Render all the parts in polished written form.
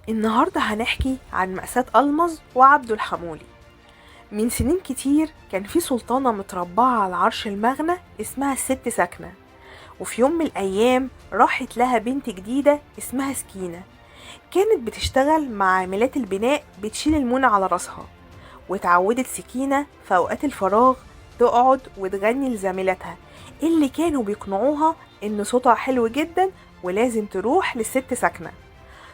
النهاردة هنحكي عن مأساة ألمظ وعبده الحمولي. من سنين كتير كان في سلطانة متربعة على عرش المغنى اسمها الست سكنة، وفي يوم من الأيام راحت لها بنت جديدة اسمها سكينة. كانت بتشتغل مع عاملات البناء بتشيل المونة على راسها، واتعودت سكينة في أوقات الفراغ تقعد وتغني لزميلاتها اللي كانوا بيقنعوها إن صوتها حلو جدا ولازم تروح للست سكنة.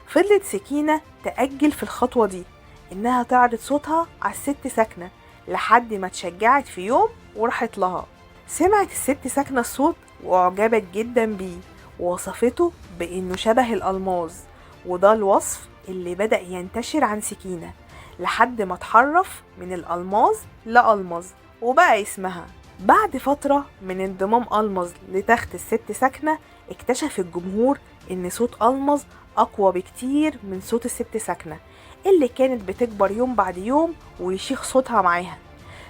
فضلت سكينة تأجل في الخطوة دي إنها تعرض صوتها على الست سكنة لحد ما اتشجعت في يوم وراحت لها. سمعت الست سكنة الصوت وأعجبت جدا بيه، ووصفته بإنه شبه الألماظ، وده الوصف اللي بدأ ينتشر عن سكينة لحد ما اتحرف من الألماظ لألمظ وبقى اسمها. بعد فترة من انضمام ألمظ لتخت الست سكنة، اكتشف الجمهور إن صوت ألمظ أقوى بكتير من صوت الست سكنة اللي كانت بتكبر يوم بعد يوم ويشيخ صوتها معاها.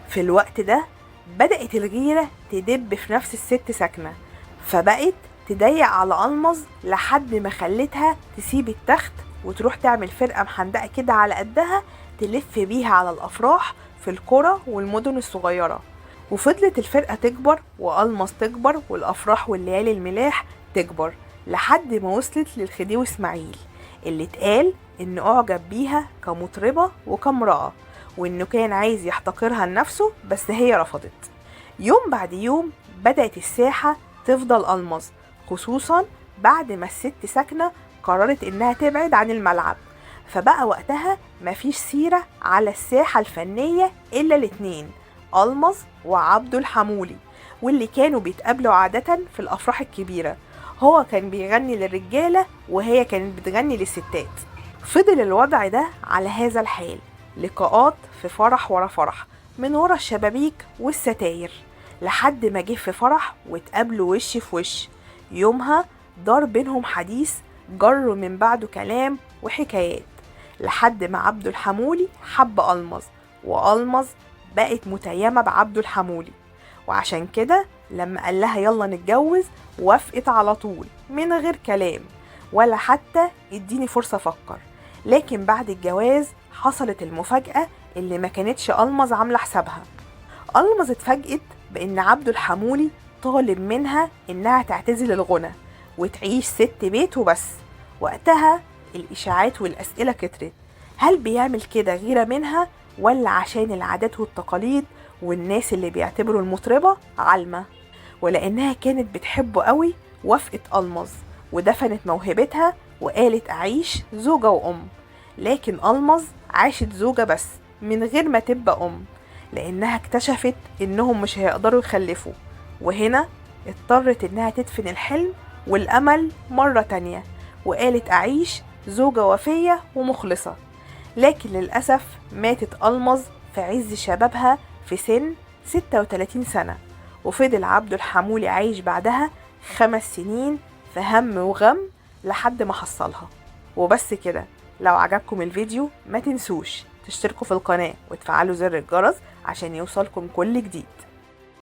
في الوقت ده بدأت الغيرة تدب في نفس الست سكنة، فبقت تضيق على ألمظ لحد ما خلتها تسيب التخت وتروح تعمل فرقة محندقة كده على قدها تلف بيها على الأفراح في القرى والمدن الصغيرة. وفضلت الفرقة تكبر وألمظ تكبر والأفراح والليالي الملاح تكبر لحد ما وصلت للخديوي إسماعيل اللي اتقال إنه أعجب بيها كمطربة وكامرأة، وإنه كان عايز يحتقرها لنفسه بس هي رفضت. يوم بعد يوم بدأت الساحة تفضل ألمظ، خصوصا بعد ما الست سكنة قررت إنها تبعد عن الملعب، فبقى وقتها مفيش سيرة على الساحة الفنية إلا الاتنين، ألمظ وعبده الحمولي، واللي كانوا بيتقابلوا عادة في الأفراح الكبيرة. هو كان بيغني للرجالة وهي كانت بتغني للستات. فضل الوضع ده على هذا الحال، لقاءات في فرح ورا فرح من ورا الشبابيك والستاير، لحد ما جه في فرح واتقابلوا وش في وش. يومها دار بينهم حديث جر من بعده كلام وحكايات، لحد ما عبده الحمولي حب ألمظ، وألمظ بقت متيمة بعبده الحمولي. وعشان كده لما قال لها يلا نتجوز وافقت على طول من غير كلام ولا حتى اديني فرصة افكر. لكن بعد الجواز حصلت المفاجأة اللي ما كانتش ألمظ عاملة حسابها. ألمظ اتفاجئت بان عبده الحمولي طالب منها انها تعتزل الغنى وتعيش ست بيت وبس. وقتها الاشاعات والاسئلة كترت، هل بيعمل كده غيرة منها ولا عشان العادات والتقاليد والناس اللي بيعتبروا المطربة عالمة؟ ولأنها كانت بتحبه قوي وافقت ألمظ ودفنت موهبتها وقالت أعيش زوجة وأم. لكن ألمظ عاشت زوجة بس من غير ما تبقى أم، لأنها اكتشفت إنهم مش هيقدروا يخلفوا، وهنا اضطرت إنها تدفن الحلم والأمل مرة تانية، وقالت أعيش زوجة وفية ومخلصة. لكن للأسف ماتت ألمظ في عز شبابها في سن 36 سنة، وفضل عبده الحمولي عايش بعدها 5 سنين في هم وغم لحد ما حصلها. وبس كده، لو عجبكم الفيديو ما تنسوش تشتركوا في القناة وتفعلوا زر الجرس عشان يوصلكم كل جديد.